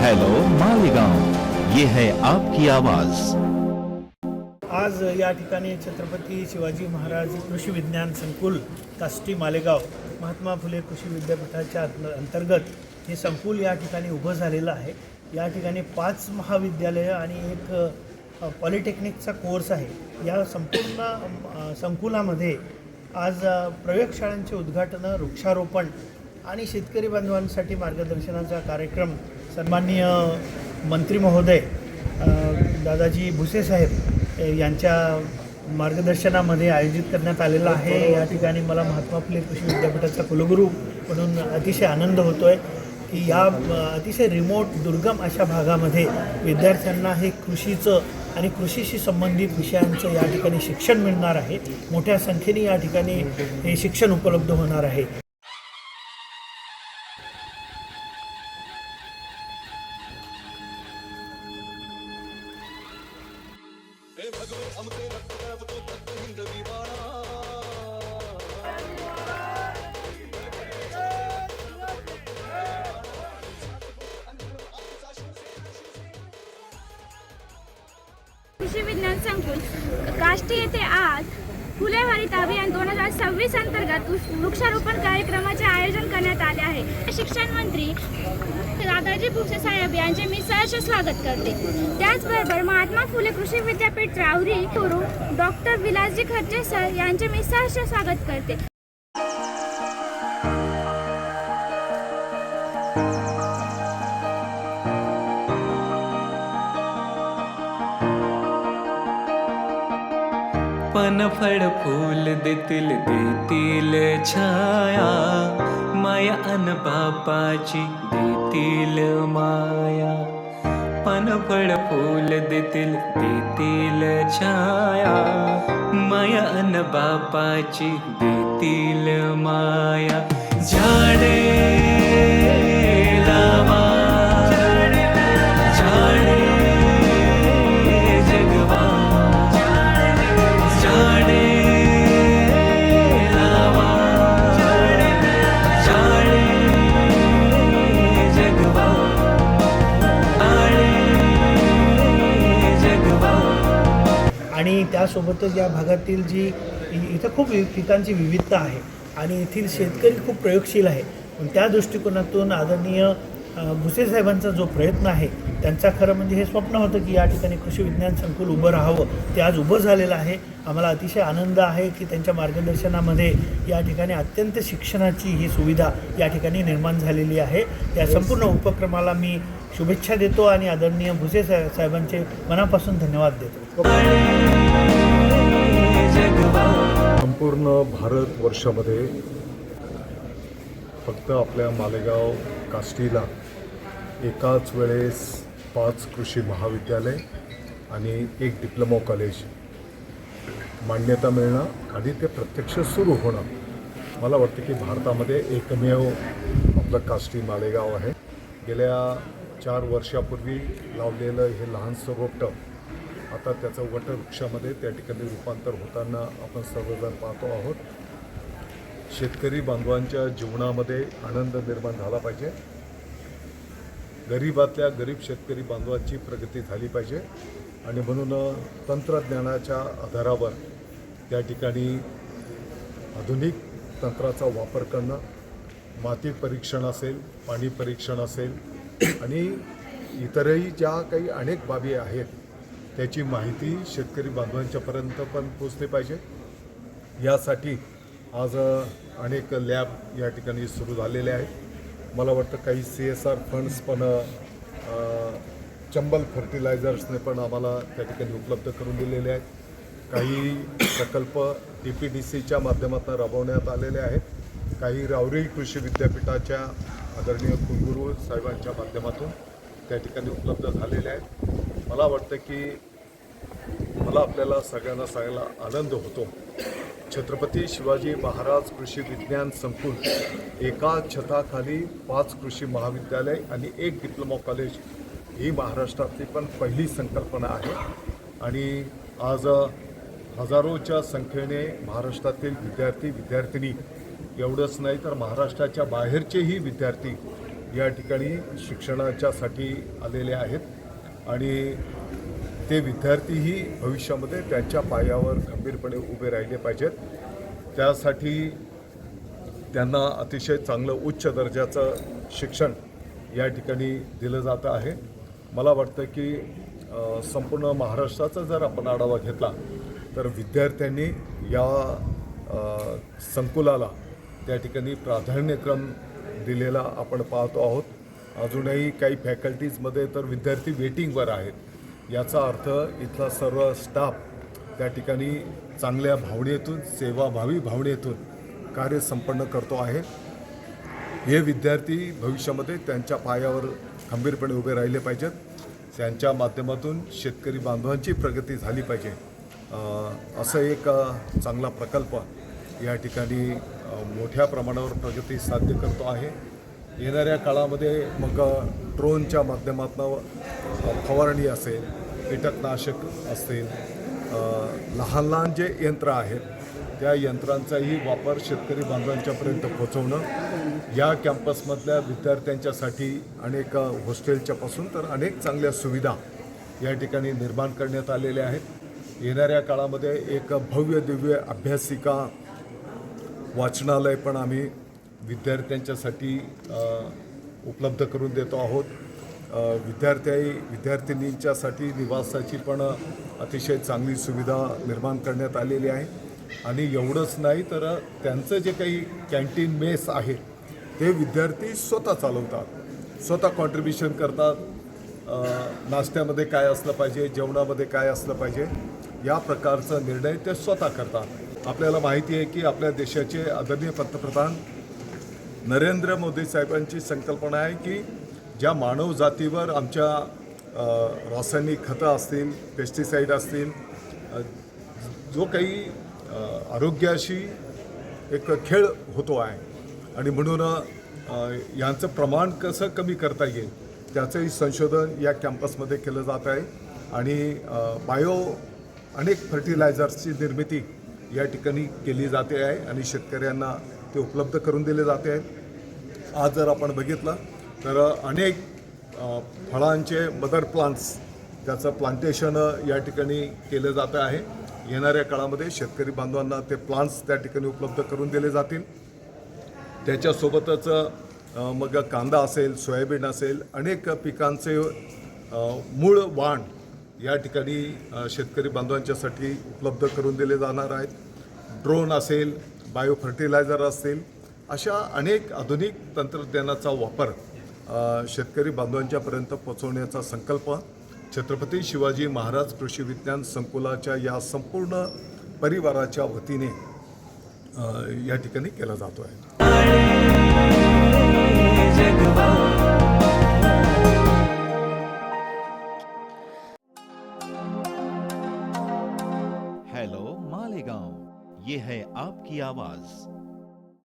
Hello Malegaon, ये है आपकी आवाज। आज या ठिकाणी छत्रपती शिवाजी महाराज कृषी विज्ञान संकुल काष्टी मालेगाव महात्मा फुले कृषी विद्यापीठाच्या अंतर्गत हे संकुल या ठिकाणी उभं झालेलं आहे। या ठिकाणी 5 महाविद्यालय आणि एक पॉलिटेक्निकचा कोर्स आहे। या संपूर्ण संकुलामध्ये आज प्रयोगशाळांचे उद्घाटन, वृक्षारोपण आणि शेतकरी बांधवांसाठी मार्गदर्शनाचा कार्यक्रम सन्माननीय मंत्री महोदय दादाजी भुसे साहेब यांच्या मार्गदर्शनामध्ये आयोजित करण्यात आलेला आहे। या ठिकाणी मला महात्मा फुले कृषी विद्यापीठाचा कुलगुरू म्हणून अतिशय आनंद होतोय की या अतिशय रिमोट दुर्गम अशा भागामध्ये विद्यार्थ्यांना हे कृषीचं आणि कृषीशी संबंधित विषयांचं या ठिकाणी शिक्षण मिळणार आहे। मोठ्या संख्येने या ठिकाणी हे शिक्षण उपलब्ध होणार आहे। कृषी विज्ञान संकुल काष्टी येथे आज फुले हरित अभियान 2026 अंतर्गत वृक्षारोपण कार्यक्रमाचे आयोजन करण्यात आले आहे। शिक्षण मंत्री दादाजी भुसे साहेब यांचे मी सहर्ष स्वागत करते। त्याचबरोबर महात्मा फुले कृषी विद्यापीठ राहुरी गुरु डॉक्टर विलासजी खर्चे सर यांचे मी सहर्ष स्वागत करते। पनफळ फूल देतील छाया, माया अन बापाची देतील माया। पनफळ फूल देतील छाया, माया अन बापाची देतील माया। झाडे लावा, आणि त्यासोबतच या भागातील जी इथं खूप पिकांची विविधता आहे आणि येथील शेतकरी खूप प्रयोगशील आहे। पण त्या दृष्टिकोनातून आदरणीय भुसे साहेबांचा जो प्रयत्न आहे, त्यांचा खरं म्हणजे हे स्वप्न होतं की या ठिकाणी कृषी विज्ञान संकुल उभं राहावं, ते आज उभं झालेलं आहे। आम्हाला अतिशय आनंद आहे की त्यांच्या मार्गदर्शनामध्ये या ठिकाणी अत्यंत शिक्षणाची ही सुविधा या ठिकाणी निर्माण झालेली आहे। या संपूर्ण उपक्रमाला मी शुभेच्छा देतो आणि आदरणीय भुसे साहेबांचे मनापासून धन्यवाद देतो। संपूर्ण भारतवर्षामध्ये फक्त आपल्या मालेगाव काष्टीला एकाच वेळेस 5 कृषी महाविद्यालय आणि 1 डिप्लोमा कॉलेज मान्यता मिळणं आणि ते प्रत्यक्ष सुरू होणं, मला वाटतं की भारतामध्ये एकमेव आपलं काष्टी मालेगाव आहे। गेल्या 4 वर्षापूर्वी लावलेलं हे लहानसं रोपटं आता त्याचं वटवृक्षामध्ये त्या ठिकाणी रूपांतर होताना आपण सर्वजण पाहतो आहोत। शेतकरी बांधवांच्या जीवनामध्ये आनंद निर्माण झाला पाहिजे, गरीबातल्या गरीब शेतकरी बांधवांची प्रगती झाली पाहिजे आणि म्हणून तंत्रज्ञानाच्या आधारावर त्या ठिकाणी आधुनिक तंत्राचा वापर करणं, माती परीक्षण असेल, पाणी परीक्षण असेल आणि इतरही ज्या काही अनेक बाबी आहेत त्याची माहिती शेतकरी बांधवांच्यापर्यंत पण पोचली पाहिजे। यासाठी आज अनेक लॅब या ठिकाणी सुरू झालेले आहेत। मला वाटतं काही CSR फंड्स पण चंबल फर्टिलायझर्सने पण आम्हाला त्या ठिकाणी उपलब्ध करून दिलेले आहेत। काही प्रकल्प TPDCच्या माध्यमातून राबवण्यात आलेले आहेत। काही राहुरी कृषी विद्यापीठाच्या आदरणीय कुलगुरू साहेबांच्या माध्यमातून त्या ठिकाणी उपलब्ध झालेले आहेत। मला वाटतं की मला आपल्याला सगळ्यांना सांगायला आनंद होतो, छत्रपती शिवाजी महाराज कृषी विज्ञान संकुल एका छताखाली 5 कृषी महाविद्यालय आणि 1 डिप्लोमा कॉलेज ही महाराष्ट्रातली पण पहिली संकल्पना आहे। आणि आज हजारोच्या संख्येने महाराष्ट्रातील विद्यार्थी विद्यार्थिनी एवढंच नाही तर महाराष्ट्राच्या बाहेरचेही विद्यार्थी या ठिकाणी शिक्षणाच्यासाठी आलेले आहेत आणि ते विद्यार्थीही भविष्यामध्ये त्यांच्या पायावर खंबीरपणे उभे राहिले पाहिजेत. त्यासाठी त्यांना अतिशय चांगलं उच्च दर्जाचं शिक्षण या ठिकाणी दिलं जातं आहे. मला वाटतं की संपूर्ण महाराष्ट्राचा जर आपण आढावा घेतला तर विद्यार्थ्यांनी या संकुलाला त्या ठिकाणी प्राधान्यक्रम दिलेला आपण पाहतो आहोत. अजूनही काही फॅकल्टीजमध्ये तर विद्यार्थी वेटिंगवर आहेत. याचा अर्थ इथला सर्व स्टाफ त्या ठिकाणी चांगल्या भावनेतून, सेवाभावी भावनेतून कार्य संपन्न करतो आहे. हे विद्यार्थी भविष्यामध्ये त्यांच्या पायावर खंबीरपणे उभे राहिले पाहिजेत. त्यांच्या माध्यमातून शेतकरी बांधवांची प्रगती झाली पाहिजे. असं एक चांगला प्रकल्प या ठिकाणी मोठ्या प्रमाणावर प्रगती साध्य करतो आहे. येणाऱ्या काळामध्ये मग ड्रोनच्या माध्यमातून फवारणी असेल, कीटकनाशक असेल, लहान लहान जे यंत्र आहेत त्या यंत्रांचाही वापर शेतकरी बांधवांच्यापर्यंत पोहोचवणं. या कॅम्पसमधल्या विद्यार्थ्यांच्यासाठी अनेक हॉस्टेलच्यापासून तर अनेक चांगल्या सुविधा या ठिकाणी निर्माण करण्यात आलेल्या आहेत. येणाऱ्या काळामध्ये एक भव्य दिव्य अभ्यासिका वाचनालय पण आम्ही विद्यार्थ्यांच्यासाठी उपलब्ध करून देतो आहोत. विद्यार्थिनींच्यासाठी निवासाची पण अतिशय चांगली सुविधा निर्माण करण्यात आलेली आहे. आणि एवढंच नाही तर त्यांचं जे काही कॅन्टीन मेस आहे ते विद्यार्थी स्वतः चालवतात, स्वतः कॉन्ट्रीब्युशन करतात. नाश्त्यामध्ये काय असलं पाहिजे, जेवणामध्ये काय असलं पाहिजे या प्रकारचा निर्णय ते स्वतः करतात. आपल्याला माहिती आहे की आपल्या देशाचे आदरणीय पंतप्रधान नरेंद्र मोदी साहेबांची संकल्पना आहे की ज्या मानव जातीवर आमच्या रासायनिक खतं असतील, पेस्टिसाईड असतील, जो काही आरोग्याशी एक खेळ होतो आहे आणि म्हणून यांचं प्रमाण कसं कमी करता येईल त्याचंही संशोधन या कॅम्पसमध्ये केलं जात आहे. आणि अनेक फर्टिलायझर्सची निर्मिती या ठिकाणी केली जाते आहे आणि शेतकऱ्यांना ते उपलब्ध करून दिले जाते आहे. आज जर आपण बघितलं तर अनेक फळांचे मदर प्लांट्स त्याचं प्लांटेशन या ठिकाणी केलं जातं आहे. येणाऱ्या काळामध्ये शेतकरी बांधवांना ते प्लांट्स त्या ठिकाणी उपलब्ध करून दिले जातील. त्याच्यासोबतच मग कांदा असेल, सोयाबीन असेल, अनेक पिकांचे मूळ वाण या ठिकाणी शेतकरी बांधवांच्यासाठी उपलब्ध करून दिले जाणार आहेत. ड्रोन असेल, बायो फर्टिलायझर असेल, अशा अनेक आधुनिक तंत्रज्ञानाचा वापर शेतकरी बांधवांच्यापर्यंत पोहोचवण्याचा संकल्प छत्रपती शिवाजी महाराज कृषी विज्ञान संकुलाच्या या संपूर्ण परिवाराच्या वतीने या ठिकाणी केला जातो आहे. हेलो मालेगांव, ये है आपकी आवाज.